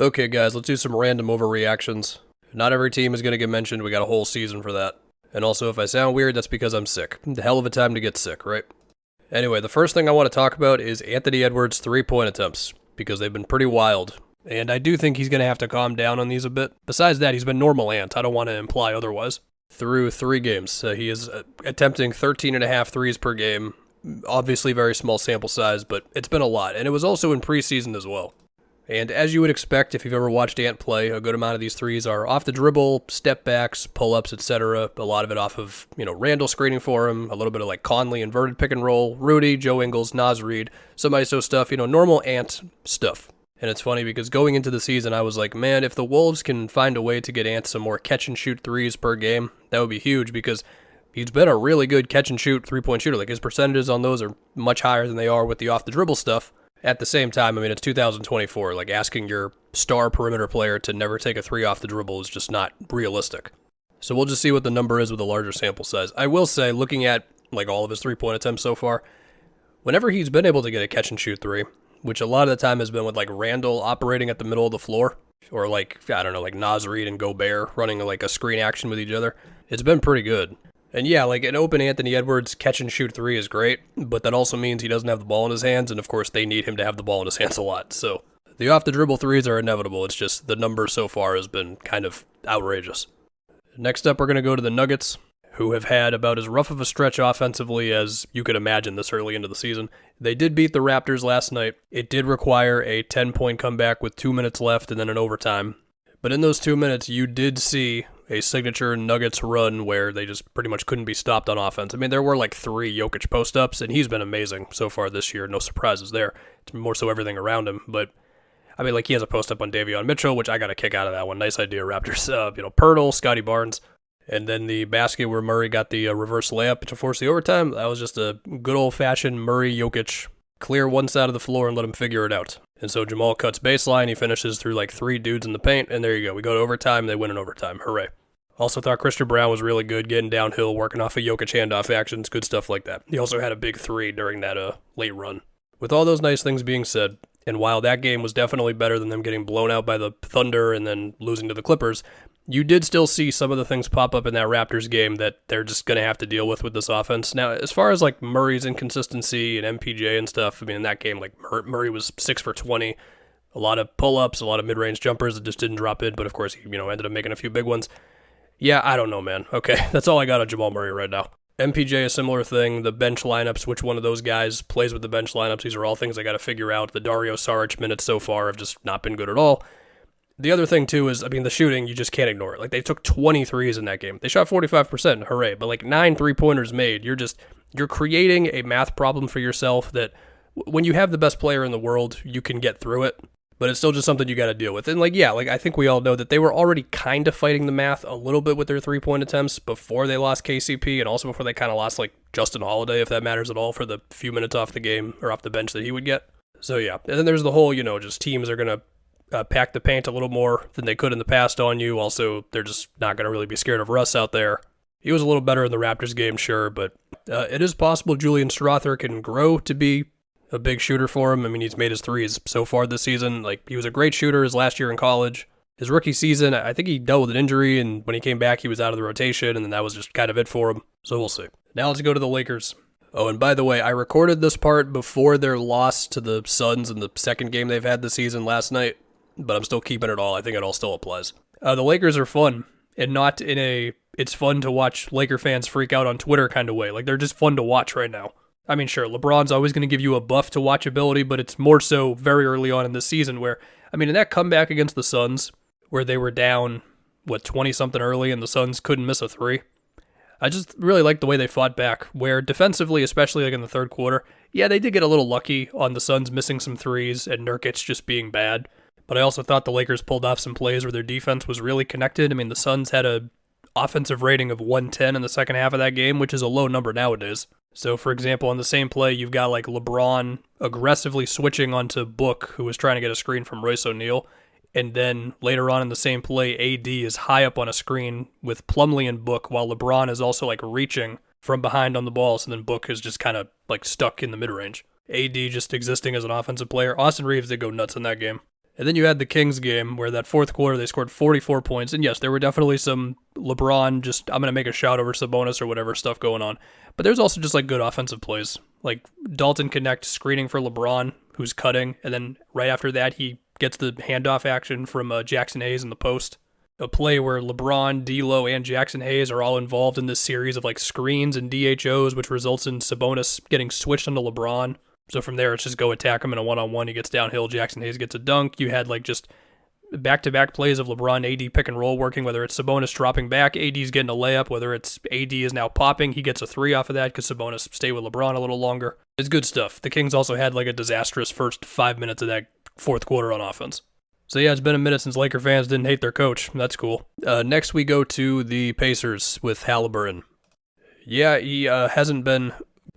Okay, guys, let's do some random overreactions. Not every team is going to get mentioned. We got a whole season for that. And also, if I sound weird, that's because I'm sick. The hell of a time to get sick, right? Anyway, the first thing I want to talk about is Anthony Edwards' three-point attempts, because they've been pretty wild. And I do think he's going to have to calm down on these a bit. Besides that, he's been normal Ant. I don't want to imply otherwise. Through 3 games, he is attempting 13.5 threes per game. Obviously very small sample size, but it's been a lot. And it was also in preseason as well. And as you would expect if you've ever watched Ant play, a good amount of these threes are off the dribble, step backs, pull-ups, etc. A lot of it off of, Randall screening for him, a little bit of like Conley inverted pick and roll, Rudy, Joe Ingles, Naz Reid, some ISO stuff, normal Ant stuff. And it's funny because going into the season, I was like, man, if the Wolves can find a way to get Ant some more catch-and-shoot threes per game, that would be huge because he's been a really good catch-and-shoot three-point shooter. Like, his percentages on those are much higher than they are with the off-the-dribble stuff. At the same time, it's 2024. Like, asking your star perimeter player to never take a three off the dribble is just not realistic. So we'll just see what the number is with a larger sample size. I will say, looking at, all of his three-point attempts so far, whenever he's been able to get a catch-and-shoot three, which a lot of the time has been with, Randall operating at the middle of the floor, or, Naz Reid and Gobert running, a screen action with each other, it's been pretty good. And yeah, an open Anthony Edwards catch-and-shoot three is great, but that also means he doesn't have the ball in his hands, and of course they need him to have the ball in his hands a lot. So the off-the-dribble threes are inevitable. It's just the number so far has been kind of outrageous. Next up, we're going to go to the Nuggets, who have had about as rough of a stretch offensively as you could imagine this early into the season. They did beat the Raptors last night. It did require a 10-point comeback with 2 minutes left and then an overtime. But in those 2 minutes, you did see a signature Nuggets run where they just pretty much couldn't be stopped on offense. There were 3 Jokic post-ups, and he's been amazing so far this year. No surprises there. It's more so everything around him. But, he has a post-up on Davion Mitchell, which I got a kick out of that one. Nice idea, Raptors. Pirtle, Scotty Barnes. And then the basket where Murray got the reverse layup to force the overtime, that was just a good old-fashioned Murray-Jokic clear one side of the floor and let him figure it out. And so Jamal cuts baseline, he finishes through 3 dudes in the paint, and there you go. We go to overtime, they win in overtime. Hooray. Also thought Christian Brown was really good, getting downhill, working off of Jokic handoff actions, good stuff like that. He also had a big 3 during that late run. With all those nice things being said, and while that game was definitely better than them getting blown out by the Thunder and then losing to the Clippers, you did still see some of the things pop up in that Raptors game that they're just going to have to deal with this offense. Now, as far as Murray's inconsistency and MPJ and stuff, in that game, Murray was 6 for 20, a lot of pull-ups, a lot of mid-range jumpers that just didn't drop in, but of course he, ended up making a few big ones. Yeah, I don't know, man. Okay, that's all I got on Jamal Murray right now. MPJ, a similar thing. The bench lineups, which one of those guys plays with the bench lineups, these are all things I got to figure out. The Dario Saric minutes so far have just not been good at all. The other thing, too, is, the shooting, you just can't ignore it. They took 23s in that game. They shot 45%, hooray. But, 9 three-pointers made. You're creating a math problem for yourself that when you have the best player in the world, you can get through it. But it's still just something you got to deal with. And, I think we all know that they were already kind of fighting the math a little bit with their three-point attempts before they lost KCP and also before they kind of lost, Justin Holiday, if that matters at all, for the few minutes off the game or off the bench that he would get. So, yeah. And then there's the whole, just teams are going to pack the paint a little more than they could in the past on you. Also, they're just not going to really be scared of Russ out there. He was a little better in the Raptors game, sure, but it is possible Julian Strawther can grow to be a big shooter for him. He's made his threes so far this season. He was a great shooter his last year in college. His rookie season, I think he dealt with an injury, and when he came back, he was out of the rotation, and then that was just kind of it for him. So we'll see. Now let's go to the Lakers. Oh, and by the way, I recorded this part before their loss to the Suns in the second game they've had this season last night, but I'm still keeping it all. I think it all still applies. The Lakers are fun, and not in a it's fun to watch Laker fans freak out on Twitter kind of way. They're just fun to watch right now. Sure, LeBron's always going to give you a buff to watchability, but it's more so very early on in this season where, in that comeback against the Suns, where they were down, 20-something early and the Suns couldn't miss a 3, I just really liked the way they fought back, where defensively, especially in the third quarter, yeah, they did get a little lucky on the Suns missing some threes and Nurkic just being bad, but I also thought the Lakers pulled off some plays where their defense was really connected. The Suns had a offensive rating of 110 in the second half of that game, which is a low number nowadays. So, for example, on the same play, you've got LeBron aggressively switching onto Book, who was trying to get a screen from Royce O'Neal, and then later on in the same play, AD is high up on a screen with Plumlee and Book, while LeBron is also reaching from behind on the ball, so then Book is just kind of stuck in the mid-range. AD just existing as an offensive player. Austin Reeves did go nuts in that game. And then you had the Kings game where that fourth quarter they scored 44 points. And yes, there were definitely some LeBron I'm going to make a shot over Sabonis or whatever stuff going on. But there's also just like good offensive plays. Like Dalton Connect screening for LeBron, who's cutting. And then right after that, he gets the handoff action from Jackson Hayes in the post. A play where LeBron, D'Lo, and Jackson Hayes are all involved in this series of like screens and DHOs, which results in Sabonis getting switched onto LeBron. So from there, it's just go attack him in a one-on-one. He gets downhill. Jackson Hayes gets a dunk. You had like just back-to-back plays of LeBron, AD pick and roll working, whether it's Sabonis dropping back, AD's getting a layup, whether it's AD is now popping, he gets a three off of that because Sabonis stayed with LeBron a little longer. It's good stuff. The Kings also had like a disastrous first 5 minutes of that fourth quarter on offense. So yeah, it's been a minute since Laker fans didn't hate their coach. That's cool. Next we go to the Pacers with Halliburton. Yeah, he hasn't been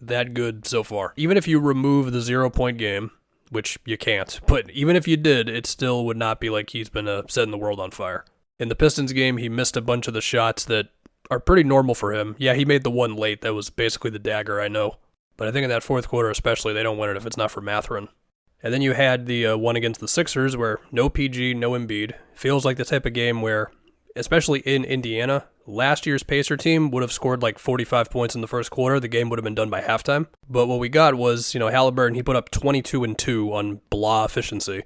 that good so far. Even if you remove the 0-point game, which you can't, but even if you did, it still would not be like he's been setting the world on fire. In the Pistons game, he missed a bunch of the shots that are pretty normal for him. Yeah, he made the one late that was basically the dagger, I know. But I think in that fourth quarter especially, they don't win it if it's not for Mathurin. And then you had the one against the Sixers where no PG, no Embiid. Feels like the type of game where, especially in Indiana, last year's Pacer team would have scored like 45 points in the first quarter. The game would have been done by halftime. But what we got was, Halliburton, he put up 22-2 on blah efficiency.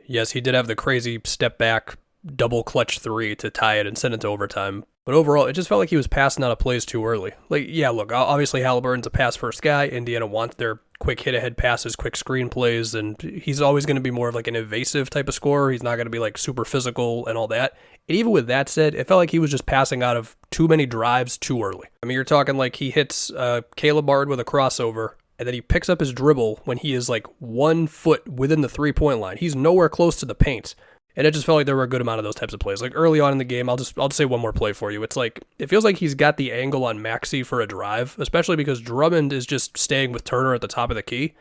Yes, he did have the crazy step back, double clutch three to tie it and send it to overtime. But overall, it just felt like he was passing out of plays too early. Like, yeah, look, obviously Halliburton's a pass-first guy. Indiana wants their quick hit-ahead passes, quick screen plays, and he's always going to be more of like an evasive type of scorer. He's not going to be like super physical and all that. And even with that said, it felt like he was just passing out of too many drives too early. I mean, you're talking like he hits Caleb Bard with a crossover, and then he picks up his dribble when he is like 1 foot within the three-point line. He's nowhere close to the paint. And it just felt like there were a good amount of those types of plays. Like early on in the game, I'll just say one more play for you. It's like, it feels like he's got the angle on Maxey for a drive, especially because Drummond is just staying with Turner at the top of the key.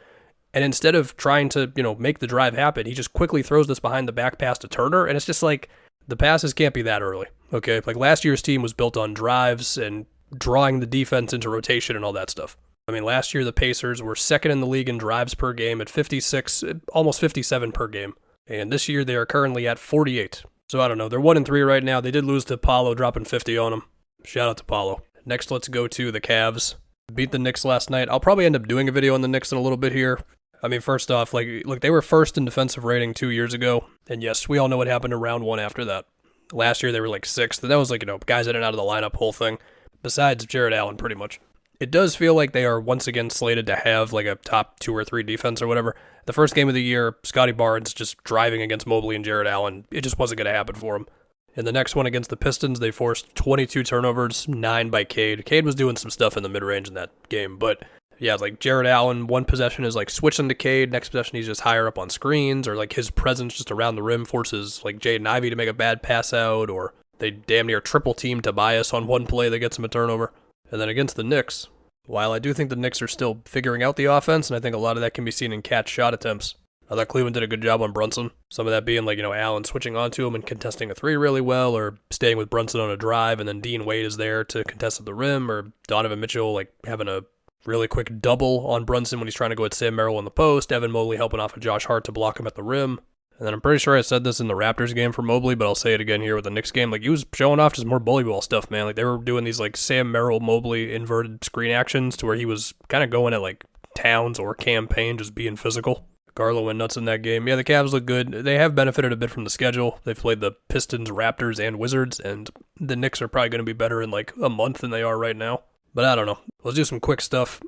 And instead of trying to, make the drive happen, he just quickly throws this behind the back pass to Turner. And it's just like, the passes can't be that early. Okay. Like last year's team was built on drives and drawing the defense into rotation and all that stuff. I mean, last year the Pacers were second in the league in drives per game at 56, almost 57 per game. And this year they are currently at 48. So I don't know. They're 1-3 right now. They did lose to Paolo, dropping 50 on them. Shout out to Paolo. Next, let's go to the Cavs. Beat the Knicks last night. I'll probably end up doing a video on the Knicks in a little bit here. I mean, first off, look, they were first in defensive rating 2 years ago. And yes, we all know what happened in round one after that. Last year they were like sixth. And that was like, guys in and out of the lineup, whole thing. Besides Jared Allen, pretty much. It does feel like they are once again slated to have like a top 2 or 3 defense or whatever. The first game of the year, Scotty Barnes just driving against Mobley and Jared Allen. It just wasn't going to happen for him. In the next one against the Pistons, they forced 22 turnovers, 9 by Cade. Cade was doing some stuff in the mid-range in that game, but yeah, like Jared Allen, one possession is like switching to Cade, next possession he's just higher up on screens, or like his presence just around the rim forces like Jaden Ivey to make a bad pass out, or they damn near triple team Tobias on one play that gets him a turnover. And then against the Knicks, while I do think the Knicks are still figuring out the offense, and I think a lot of that can be seen in catch shot attempts, I thought Cleveland did a good job on Brunson. Some of that being like, Allen switching onto him and contesting a three really well, or staying with Brunson on a drive, and then Dean Wade is there to contest at the rim, or Donovan Mitchell like having a really quick double on Brunson when he's trying to go at Sam Merrill in the post, Evan Mobley helping off of Josh Hart to block him at the rim. And then I'm pretty sure I said this in the Raptors game for Mobley, but I'll say it again here with the Knicks game. Like, he was showing off just more bully ball stuff, man. Like, they were doing these, like, Sam Merrill, Mobley inverted screen actions to where he was kind of going at, like, Towns or Campaign, just being physical. Garland went nuts in that game. Yeah, the Cavs look good. They have benefited a bit from the schedule. They've played the Pistons, Raptors, and Wizards, and the Knicks are probably going to be better in, like, a month than they are right now. But I don't know. Let's do some quick stuff.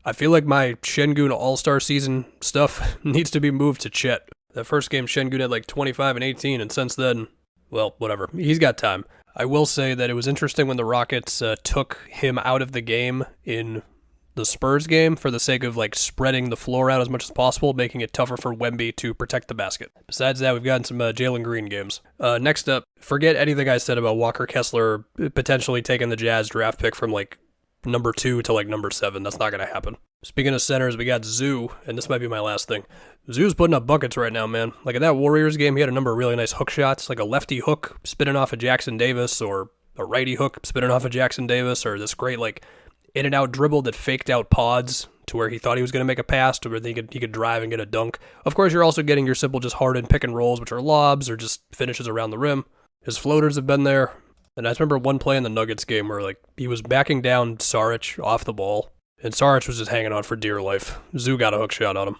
I feel like my Şengün All-Star season stuff needs to be moved to Chet. That first game, Şengün had like 25 and 18, and since then, well, whatever. He's got time. I will say that it was interesting when the Rockets took him out of the game in the Spurs game for the sake of like spreading the floor out as much as possible, making it tougher for Wemby to protect the basket. Besides that, we've gotten some Jalen Green games. Next up, forget anything I said about Walker Kessler potentially taking the Jazz draft pick from like number 2 to like number 7. That's not going to happen. Speaking of centers, we got Zoo, and this might be my last thing. Zoo's putting up buckets right now, man. Like in that Warriors game, he had a number of really nice hook shots, like a lefty hook spinning off of Jackson Davis, or a righty hook spinning off of Jackson Davis, or this great like in and out dribble that faked out pods to where he thought he was going to make a pass to where he could drive and get a dunk. Of course, you're also getting your simple just hardened pick and rolls, which are lobs or just finishes around the rim. His floaters have been there. And I just remember one play in the Nuggets game where like he was backing down Saric off the ball, and Saric was just hanging on for dear life. Zoo got a hook shot on him.